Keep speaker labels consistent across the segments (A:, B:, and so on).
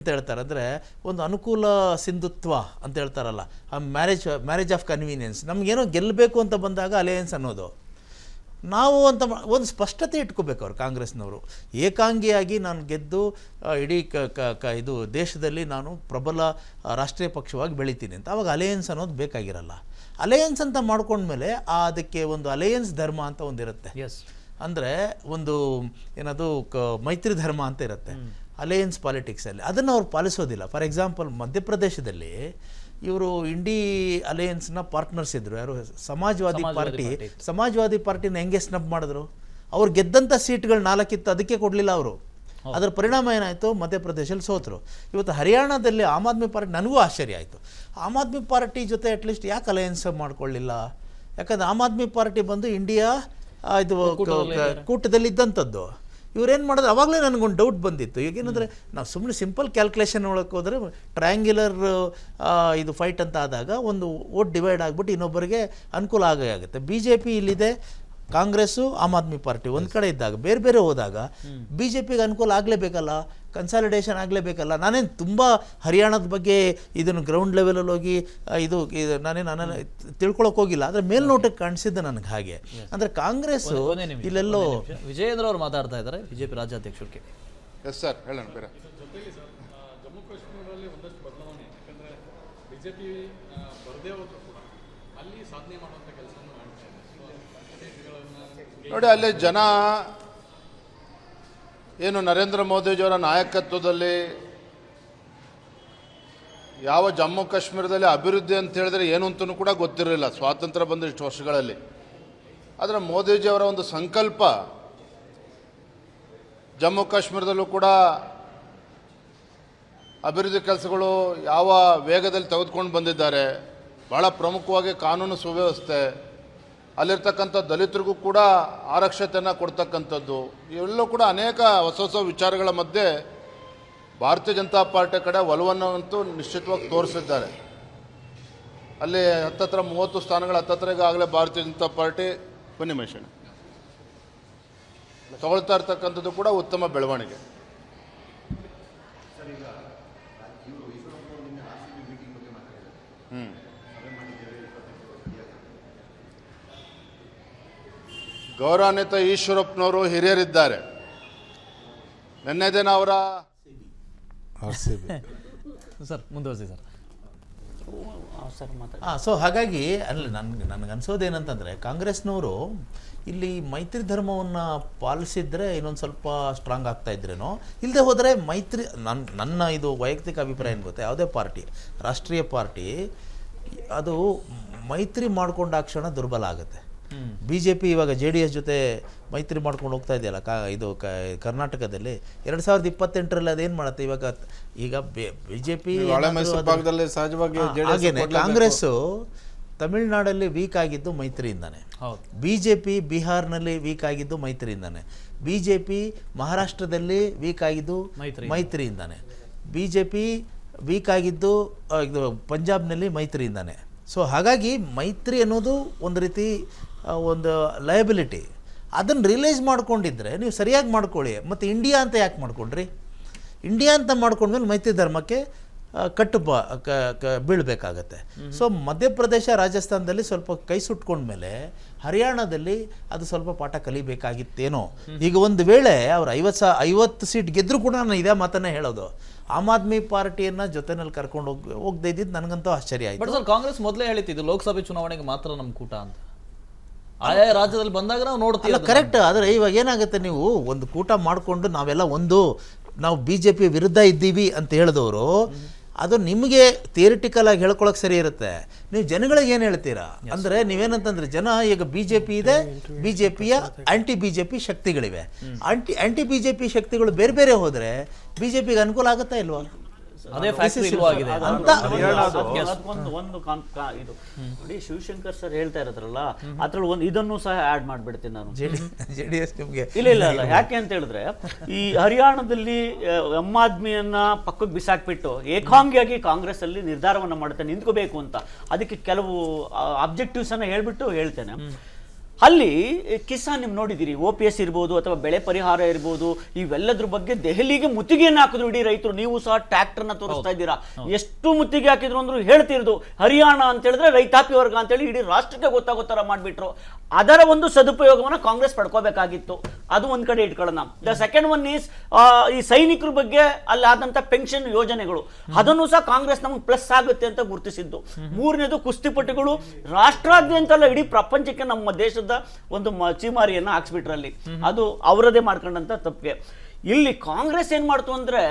A: ಅಂತ ಹೇಳ್ತಾರೆ ಅಂದರೆ ಒಂದು ಅನುಕೂಲ ಸಿಂಧುತ್ವ ಅಂತ ಹೇಳ್ತಾರಲ್ಲ, ಆ ಮ್ಯಾರೇಜ್ ಆಫ್ ಕನ್ವೀನಿಯನ್ಸ್. ನಮಗೇನೋ ಗೆಲ್ಲಬೇಕು ಅಂತ ಬಂದಾಗ ಅಲಯನ್ಸ್ ಅನ್ನೋದು ನಾವು ಅಂತ ಒಂದು ಸ್ಪಷ್ಟತೆ ಇಟ್ಕೋಬೇಕು ಅವರು ಕಾಂಗ್ರೆಸ್ನವರು. ಏಕಾಂಗಿಯಾಗಿ ನಾನು ಗೆದ್ದು ಇಡೀ ಇದು ದೇಶದಲ್ಲಿ ನಾನು ಪ್ರಬಲ ರಾಷ್ಟ್ರೀಯ ಪಕ್ಷವಾಗಿ ಬೆಳಿತೀನಿ ಅಂತ, ಅವಾಗ ಅಲಯನ್ಸ್ ಅನ್ನೋದು ಬೇಕಾಗಿರಲ್ಲ. ಅಲಯನ್ಸ್ ಅಂತ ಮಾಡ್ಕೊಂಡ್ಮೇಲೆ ಅದಕ್ಕೆ ಒಂದು ಅಲಯನ್ಸ್ ಧರ್ಮ ಅಂತ ಒಂದಿರುತ್ತೆ. ಅಂದರೆ ಒಂದು ಏನದು ಮೈತ್ರಿ ಧರ್ಮ ಅಂತ ಇರುತ್ತೆ ಅಲಯನ್ಸ್ ಪಾಲಿಟಿಕ್ಸಲ್ಲಿ. ಅದನ್ನು ಅವ್ರು ಪಾಲಿಸೋದಿಲ್ಲ. ಫಾರ್ ಎಕ್ಸಾಂಪಲ್ ಮಧ್ಯಪ್ರದೇಶದಲ್ಲಿ ಇವರು ಇಂಡಿ ಅಲಯನ್ಸ್ನ ಪಾರ್ಟ್ನರ್ಸ್ ಇದ್ದರು. ಯಾರು? ಸಮಾಜವಾದಿ ಪಾರ್ಟಿನ ಹೆಂಗೆ ಸ್ನಬ್ ಮಾಡಿದ್ರು? ಅವ್ರು ಗೆದ್ದಂಥ ಸೀಟ್ಗಳು 4 ಇತ್ತು, ಅದಕ್ಕೆ ಕೊಡಲಿಲ್ಲ ಅವರು. ಅದರ ಪರಿಣಾಮ ಏನಾಯಿತು? ಮಧ್ಯಪ್ರದೇಶದಲ್ಲಿ ಸೋತರು. ಇವತ್ತು ಹರಿಯಾಣದಲ್ಲಿ ಆಮ್ ಆದ್ಮಿ ಪಾರ್ಟಿ, ನನಗೂ ಆಶ್ಚರ್ಯ ಆಯಿತು, ಆಮ್ ಆದ್ಮಿ ಪಾರ್ಟಿ ಜೊತೆ ಅಟ್ಲೀಸ್ಟ್ ಯಾಕೆ ಅಲಯನ್ಸ್ ಮಾಡ್ಕೊಳ್ಳಿಲ್ಲ? ಯಾಕಂದರೆ ಆಮ್ ಆದ್ಮಿ ಪಾರ್ಟಿ ಬಂದು ಇಂಡಿಯಾ ಇದು ಕೂಟದಲ್ಲಿ ಇದ್ದಂಥದ್ದು. ಇವ್ರೇನು ಮಾಡಿದ್ರೆ ಅವಾಗಲೇ ನನಗೊಂದು ಡೌಟ್ ಬಂದಿತ್ತು. ಈಗೇನಂದರೆ ನಾವು ಸುಮ್ಮನೆ ಸಿಂಪಲ್ ಕ್ಯಾಲ್ಕುಲೇಷನ್ ಒಳಗೆ ಹೋದರೆ ಟ್ರಯಾಂಗ್ಯುಲರ್ ಇದು ಫೈಟ್ ಅಂತ ಆದಾಗ ಒಂದು ವೋಟ್ ಡಿವೈಡ್ ಆಗಿಬಿಟ್ಟು ಇನ್ನೊಬ್ಬರಿಗೆ ಅನುಕೂಲ ಆಗುತ್ತೆ. BJP ಇಲ್ಲಿದೆ, ಕಾಂಗ್ರೆಸ್ಸು ಆಮ್ ಆದ್ಮಿ ಪಾರ್ಟಿ ಒಂದು ಕಡೆ ಇದ್ದಾಗ ಬೇರೆ ಬೇರೆ ಹೋದಾಗ BJPಗೆ ಅನುಕೂಲ ಆಗಲೇಬೇಕಲ್ಲ, ಕನ್ಸಾಲಿಡೇಷನ್ ಆಗಲೇಬೇಕಲ್ಲ. ನಾನೇನು ತುಂಬ ಹರಿಯಾಣದ ಬಗ್ಗೆ ಇದನ್ನು ಗ್ರೌಂಡ್ ಲೆವೆಲಲ್ಲಿ ಹೋಗಿ ಇದು ನಾನೇನು ತಿಳ್ಕೊಳಕ್ಕೆ ಹೋಗಿಲ್ಲ, ಆದರೆ ಮೇಲ್ನೋಟಕ್ಕೆ ಕಾಣಿಸಿದ್ದು ನನಗೆ ಹಾಗೆ. ಅಂದರೆ ಕಾಂಗ್ರೆಸ್ಸು ಇಲ್ಲೆಲ್ಲೋ.
B: ವಿಜಯೇಂದ್ರ ಅವರು ಮಾತಾಡ್ತಾ ಇದ್ದಾರೆ, BJP ರಾಜ್ಯಾಧ್ಯಕ್ಷರು.
C: ಎಸ್ ಸರ್, ಹೇಳೋಣ ಬೇರೆ.
D: ಜಮ್ಮು ಕಾಶ್ಮೀರದಲ್ಲಿ ಒಂದಷ್ಟು ಬದಲಾವಣೆ, ಯಾಕಂದರೆ BJP ಬರದೇ ಹೋದ್ರು ಕೂಡ ಅಲ್ಲಿ ಸಾಧನೆ ಮಾಡುವಂಥ ಕೆಲಸವನ್ನು ಮಾಡ್ತಾ ಇದೆ.
C: ನೋಡಿ, ಅಲ್ಲಿ ಜನ ಏನು ನರೇಂದ್ರ ಮೋದಿಜಿಯವರ ನಾಯಕತ್ವದಲ್ಲಿ ಯಾವ ಜಮ್ಮು ಕಾಶ್ಮೀರದಲ್ಲಿ ಅಭಿವೃದ್ಧಿ ಅಂತ ಹೇಳಿದ್ರೆ ಏನು ಅಂತಲೂ ಕೂಡ ಗೊತ್ತಿರಲಿಲ್ಲ ಸ್ವಾತಂತ್ರ್ಯ ಬಂದ ಇಷ್ಟು ವರ್ಷಗಳಲ್ಲಿ. ಆದರೆ ಮೋದಿಜಿಯವರ ಒಂದು ಸಂಕಲ್ಪ ಜಮ್ಮು ಕಾಶ್ಮೀರದಲ್ಲೂ ಕೂಡ ಅಭಿವೃದ್ಧಿ ಕೆಲಸಗಳು ಯಾವ ವೇಗದಲ್ಲಿ ತೆಗೆದುಕೊಂಡು ಬಂದಿದ್ದಾರೆ. ಭಾಳ ಪ್ರಮುಖವಾಗಿ ಕಾನೂನು ಸುವ್ಯವಸ್ಥೆ, ಅಲ್ಲಿರ್ತಕ್ಕಂಥ ದಲಿತರಿಗೂ ಕೂಡ ಆರಕ್ಷತೆಯನ್ನು ಕೊಡ್ತಕ್ಕಂಥದ್ದು, ಇವೆಲ್ಲವೂ ಕೂಡ ಅನೇಕ ಹೊಸ ವಿಚಾರಗಳ ಮಧ್ಯೆ ಭಾರತೀಯ ಜನತಾ ಪಾರ್ಟಿ ಕಡೆ ಒಲವನ್ನು ಅಂತೂ ನಿಶ್ಚಿತವಾಗಿ ತೋರಿಸಿದ್ದಾರೆ. ಅಲ್ಲಿ ಹತ್ತತ್ರ 30 ಸ್ಥಾನಗಳು ಹತ್ತತ್ರ ಈಗಾಗಲೇ ಭಾರತೀಯ ಜನತಾ ಪಾರ್ಟಿ ಮಹೇಶಣ್ಣ ತಗೊಳ್ತಾ ಇರ್ತಕ್ಕಂಥದ್ದು ಕೂಡ ಉತ್ತಮ ಬೆಳವಣಿಗೆ. ಗೌರವಾನ್ವಿತ ಈಶ್ವರಪ್ಪನವರು ಹಿರಿಯರಿದ್ದಾರೆ. ನಿನ್ನೆ ದಿನ ಅವರ
B: ಸರ್ ಮುಂದುವರಿಸಿ ಸರ್.
A: ಸೊ ಹಾಗಾಗಿ ಅಲ್ಲಿ ನನಗನ್ಸೋದೇನಂತಂದರೆ ಕಾಂಗ್ರೆಸ್ನವರು ಇಲ್ಲಿ ಮೈತ್ರಿ ಧರ್ಮವನ್ನು ಪಾಲಿಸಿದ್ರೆ ಇನ್ನೊಂದು ಸ್ವಲ್ಪ ಸ್ಟ್ರಾಂಗ್ ಆಗ್ತಾ ಇದ್ರೇನೋ, ಇಲ್ಲದೆ ಹೋದರೆ ಮೈತ್ರಿ ನನ್ನ ಇದು ವೈಯಕ್ತಿಕ ಅಭಿಪ್ರಾಯ ಏನು ಗೊತ್ತಾ, ಯಾವುದೇ ಪಾರ್ಟಿ ರಾಷ್ಟ್ರೀಯ ಪಾರ್ಟಿ ಅದು ಮೈತ್ರಿ ಮಾಡ್ಕೊಂಡ ಕ್ಷಣ ದುರ್ಬಲ ಆಗುತ್ತೆ. BJP ಇವಾಗ JDS ಜೊತೆ ಮೈತ್ರಿ ಮಾಡ್ಕೊಂಡು ಹೋಗ್ತಾ ಇದೆಯಲ್ಲ ಇದು ಕರ್ನಾಟಕದಲ್ಲಿ 2028ರಲ್ಲಿ ಅದೇನು ಮಾಡುತ್ತೆ ಈಗ BJP ಹಾಗೇನೆ ಕಾಂಗ್ರೆಸ್ಸು ತಮಿಳ್ನಾಡಲ್ಲಿ ವೀಕ್ ಆಗಿದ್ದು ಮೈತ್ರಿಯಿಂದಾನೆ, BJP ಬಿಹಾರ್ನಲ್ಲಿ ವೀಕ್ ಆಗಿದ್ದು ಮೈತ್ರಿಯಿಂದಾನೆ, BJP ಮಹಾರಾಷ್ಟ್ರದಲ್ಲಿ ವೀಕ್ ಆಗಿದ್ದು ಮೈತ್ರಿಯಿಂದಾನೆ, BJP ವೀಕ್ ಆಗಿದ್ದು ಇದು ಪಂಜಾಬ್ನಲ್ಲಿ ಮೈತ್ರಿಯಿಂದಾನೆ. ಸೊ ಹಾಗಾಗಿ ಮೈತ್ರಿ ಅನ್ನೋದು ಒಂದು ರೀತಿ ಒಂದು ಲಯಬಿಲಿಟಿ. ಅದನ್ನು ರಿಯಲೈಸ್ ಮಾಡ್ಕೊಂಡಿದ್ರೆ ನೀವು ಸರಿಯಾಗಿ ಮಾಡ್ಕೊಳ್ಳಿ. ಮತ್ತು ಇಂಡಿಯಾ ಅಂತ ಯಾಕೆ ಮಾಡ್ಕೊಂಡ್ರಿ? ಇಂಡಿಯಾ ಅಂತ ಮಾಡ್ಕೊಂಡ್ಮೇಲೆ ಮೈತ್ರಿ ಧರ್ಮಕ್ಕೆ ಬೀಳಬೇಕಾಗತ್ತೆ. ಸೊ ಮಧ್ಯಪ್ರದೇಶ ರಾಜಸ್ಥಾನದಲ್ಲಿ ಸ್ವಲ್ಪ ಕೈ ಸುಟ್ಕೊಂಡ್ಮೇಲೆ ಹರಿಯಾಣದಲ್ಲಿ ಅದು ಸ್ವಲ್ಪ ಪಾಠ ಕಲಿಬೇಕಾಗಿತ್ತೇನೋ. ಈಗ ಒಂದು ವೇಳೆ ಅವ್ರು 50 ಸೀಟ್ ಗೆದ್ದರೂ ಕೂಡ ನಾನು ಇದೇ ಮಾತನ್ನೇ ಹೇಳೋದು, ಆಮ್ ಆದ್ಮಿ ಪಾರ್ಟಿಯನ್ನು ಜೊತೆನಲ್ಲಿ ಕರ್ಕೊಂಡು ಹೋಗದೇ ಇದ್ದಿದ್ದು ನನಗಂತೂ ಆಶ್ಚರ್ಯ ಆಯಿತು.
B: ಬಟ್ ಸರ್, ಕಾಂಗ್ರೆಸ್ ಮೊದಲೇ ಹೇಳಿದ್ದು ಲೋಕಸಭೆ ಚುನಾವಣೆಗೆ ಮಾತ್ರ ನಮ್ಮ ಕೂಟ ಅಂತ. ಆಯಾ ರಾಜ್ಯದಲ್ಲಿ ಬಂದಾಗ ನಾವು ನೋಡ್ತೀವಿ.
A: ಕರೆಕ್ಟ್. ಆದರೆ ಇವಾಗ ಏನಾಗುತ್ತೆ, ನೀವು ಒಂದು ಕೂಟ ಮಾಡಿಕೊಂಡು ನಾವೆಲ್ಲ ನಾವು BJP ವಿರುದ್ಧ ಇದ್ದೀವಿ ಅಂತ ಹೇಳಿದವರು ಅದು ನಿಮಗೆ ಥಿಯರಿಟಿಕಲ್ ಆಗಿ ಹೇಳ್ಕೊಳಕ್ಕೆ ಸರಿ ಇರುತ್ತೆ. ನೀವು ಜನಗಳಿಗೆ ಏನು ಹೇಳ್ತೀರಾ ಅಂದರೆ ನೀವೇನಂತಂದ್ರೆ ಜನ ಈಗ BJP ಇದೆ, BJPಯ ಆಂಟಿ BJP ಶಕ್ತಿಗಳಿವೆ. ಆಂಟಿ BJP ಶಕ್ತಿಗಳು ಬೇರೆ ಬೇರೆ ಹೋದರೆ BJPಗೆ ಅನುಕೂಲ ಆಗುತ್ತಾ ಇಲ್ವಾ?
B: ಅದೇ
E: ಇದು ನೋಡಿ, ಶಿವಶಂಕರ್ ಸರ್ ಹೇಳ್ತಾ ಇರೋದ್ರಲ್ಲ, ಅದ್ರಲ್ಲಿ ಇದನ್ನು ಸಹ ಆಡ್ ಮಾಡ್ಬಿಡ್ತೀನಿ ನಾನು.
A: JDS ನಿಮಗೆ
E: ಇಲ್ಲ, ಯಾಕೆ ಅಂತ ಹೇಳಿದ್ರೆ ಈ ಹರಿಯಾಣದಲ್ಲಿ ಆಮ್ ಆದ್ಮಿಯನ್ನ ಪಕ್ಕಕ್ಕೆ ಬಿಸಾಕ್ಬಿಟ್ಟು ಏಕಾಂಗಿಯಾಗಿ ಕಾಂಗ್ರೆಸ್ ಅಲ್ಲಿ ನಿರ್ಧಾರವನ್ನ ಮಾಡುತ್ತೆ ನಿಂತ್ಕೋಬೇಕು ಅಂತ. ಅದಕ್ಕೆ ಕೆಲವು ಅಬ್ಜೆಕ್ಟಿವ್ಸ್ ಅನ್ನ ಹೇಳ್ಬಿಟ್ಟು ಹೇಳ್ತೇನೆ. ಅಲ್ಲಿ ಕಿಸಾನ್ ನೀವು ನೋಡಿದಿರಿ, OPS ಇರ್ಬೋದು ಅಥವಾ ಬೆಳೆ ಪರಿಹಾರ ಇರ್ಬೋದು, ಇವೆಲ್ಲದ್ರ ಬಗ್ಗೆ ದೆಹಲಿಗೆ ಮುತ್ತಿಗೆಯನ್ನು ಹಾಕಿದ್ರು ಇಡೀ ರೈತರು. ನೀವು ಸಹ ಟ್ರ್ಯಾಕ್ಟರ್ನ ತೋರಿಸ್ತಾ ಇದ್ದೀರಾ, ಎಷ್ಟು ಮುತ್ತಿಗೆ ಹಾಕಿದ್ರು ಅಂದ್ರು ಹೇಳ್ತಿರೋದು ಹರಿಯಾಣ ಅಂತ ಹೇಳಿದ್ರೆ ರೈತಾಪಿ ವರ್ಗ ಅಂತೇಳಿ ಇಡೀ ರಾಷ್ಟ್ರಕ್ಕೆ ಗೊತ್ತಾಗೋ ಥರ ಮಾಡಿಬಿಟ್ರು. ಅದರ ಒಂದು ಸದುಪಯೋಗವನ್ನು ಕಾಂಗ್ರೆಸ್ ಪಡ್ಕೋಬೇಕಾಗಿತ್ತು. ಅದು ಒಂದ್ ಕಡೆ ಇಟ್ಕೊಳ್ಳೋಣ. ದ ಸೆಕೆಂಡ್ ಒನ್ ಈಸ್ ಈ ಸೈನಿಕರ ಬಗ್ಗೆ ಅಲ್ಲಿ ಆದಂತ ಪೆನ್ಷನ್ ಯೋಜನೆಗಳು, ಅದನ್ನು ಸಹ ಕಾಂಗ್ರೆಸ್ ನಮಗೆ ಪ್ಲಸ್ ಆಗುತ್ತೆ ಅಂತ ಗುರುತಿಸಿದ್ದು. ಮೂರನೇದು ಕುಸ್ತಿಪಟುಗಳು, ರಾಷ್ಟ್ರಾದ್ಯಂತ ಅಲ್ಲ ಇಡೀ ಪ್ರಪಂಚಕ್ಕೆ ನಮ್ಮ ದೇಶದ ಒಂದು ಚೀಮಾರಿಯನ್ನು ಹಾಕ್ಸ್ಬಿಟ್ರಲ್ಲಿ, ಅದು ಅವರದೇ ಮಾಡ್ಕೊಂಡಂತ ತಪ್ಪಿಗೆ. ಇಲ್ಲಿ ಕಾಂಗ್ರೆಸ್ ಏನ್ ಮಾಡ್ತು ಅಂದ್ರೆ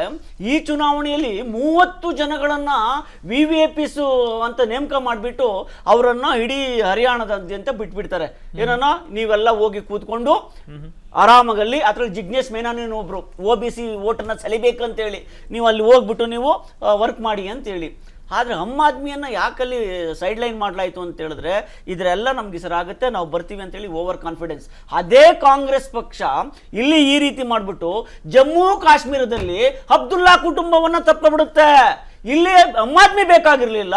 E: ಈ ಚುನಾವಣೆಯಲ್ಲಿ 30 ಜನಗಳನ್ನ VVIPs ಅಂತ ನೇಮಕ ಮಾಡಿಬಿಟ್ಟು ಅವರನ್ನ ಇಡೀ ಹರಿಯಾಣದಾದ್ಯಂತ ಬಿಟ್ಬಿಡ್ತಾರೆ. ಏನನ್ನ ನೀವೆಲ್ಲ ಹೋಗಿ ಕೂತ್ಕೊಂಡು ಆರಾಮಾಗಲ್ಲಿ, ಅದ್ರಲ್ಲಿ ಜಿಗ್ನೇಶ್ ಮೇನಾನಿ ಒಬ್ರು OBC ವೋಟನ್ನ ಸೆಲಿಬೇಕಂತೇಳಿ ನೀವು ಅಲ್ಲಿ ಹೋಗ್ಬಿಟ್ಟು ನೀವು ವರ್ಕ್ ಮಾಡಿ ಅಂತೇಳಿ. ಆದರೆ ಆಮ್ ಆದ್ಮಿಯನ್ನ ಯಾಕಲ್ಲಿ ಸೈಡ್ ಲೈನ್ ಮಾಡಲಾಯಿತು ಅಂತ ಹೇಳಿದ್ರೆ ಇದರೆಲ್ಲ ನಮ್ಗೆ ಸರಾಗುತ್ತೆ, ನಾವು ಬರ್ತೀವಿ ಅಂತೇಳಿ ಓವರ್ ಕಾನ್ಫಿಡೆನ್ಸ್. ಅದೇ ಕಾಂಗ್ರೆಸ್ ಪಕ್ಷ ಇಲ್ಲಿ ಈ ರೀತಿ ಮಾಡಿಬಿಟ್ಟು ಜಮ್ಮು ಕಾಶ್ಮೀರದಲ್ಲಿ ಅಬ್ದುಲ್ಲಾ ಕುಟುಂಬವನ್ನ ತಪ್ಪಿಬಿಡುತ್ತೆ. ಇಲ್ಲಿ ಆಮ್ ಆದ್ಮಿ ಬೇಕಾಗಿರ್ಲಿಲ್ಲ,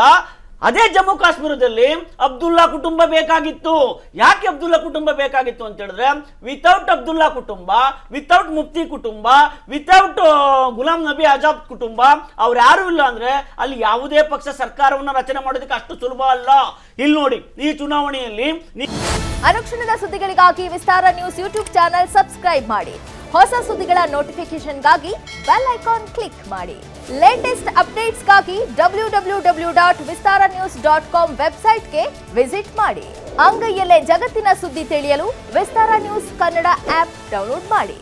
E: ಅದೇ ಜಮ್ಮು ಕಾಶ್ಮೀರದಲ್ಲಿ ಅಬ್ದುಲ್ಲಾ ಕುಟುಂಬ ಬೇಕಾಗಿತ್ತು. ಯಾಕೆ ಅಬ್ದುಲ್ಲಾ ಕುಟುಂಬ ಬೇಕಾಗಿತ್ತು ಅಂತ ಹೇಳಿದ್ರೆ ವಿತೌಟ್ ಅಬ್ದುಲ್ಲಾ ಕುಟುಂಬ, ವಿತೌಟ್ ಮುಫ್ತಿ ಕುಟುಂಬ, ವಿತೌಟ್ ಗುಲಾಂ ನಬಿ ಆಜಾದ್ ಕುಟುಂಬ, ಅವ್ರು ಯಾರು ಇಲ್ಲ ಅಂದ್ರೆ ಅಲ್ಲಿ ಯಾವುದೇ ಪಕ್ಷ ಸರ್ಕಾರವನ್ನ ರಚನೆ ಮಾಡೋದಕ್ಕೆ ಅಷ್ಟು ಸುಲಭ ಅಲ್ಲ. ಇಲ್ಲಿ ನೋಡಿ, ಈ ಚುನಾವಣೆಯಲ್ಲಿ
F: ಅನುಕ್ಷಣದ ಸುದ್ದಿಗಳಿಗಾಗಿ ವಿಸ್ತಾರ ನ್ಯೂಸ್ ಯೂಟ್ಯೂಬ್ ಚಾನೆಲ್ ಸಬ್ಸ್ಕ್ರೈಬ್ ಮಾಡಿ. ಹೊಸ ಸುದ್ದಿಗಳ ನೋಟಿಫಿಕೇಶನ್ಗಾಗಿ ಬೆಲ್ ಐಕಾನ್ ಕ್ಲಿಕ್ ಮಾಡಿ. ಲೇಟೆಸ್ಟ್ ಅಪ್ಡೇಟ್ಸ್ಗಾಗಿ www.vistaranews.com ವೆಬ್ಸೈಟ್ಗೆ ವಿಸಿಟ್ ಮಾಡಿ. ಅಂಗೈಯಲ್ಲೇ ಜಗತ್ತಿನ ಸುದ್ದಿ ತಿಳಿಯಲು ವಿಸ್ತಾರ ನ್ಯೂಸ್ ಕನ್ನಡ ಆಪ್ ಡೌನ್ಲೋಡ್ ಮಾಡಿ.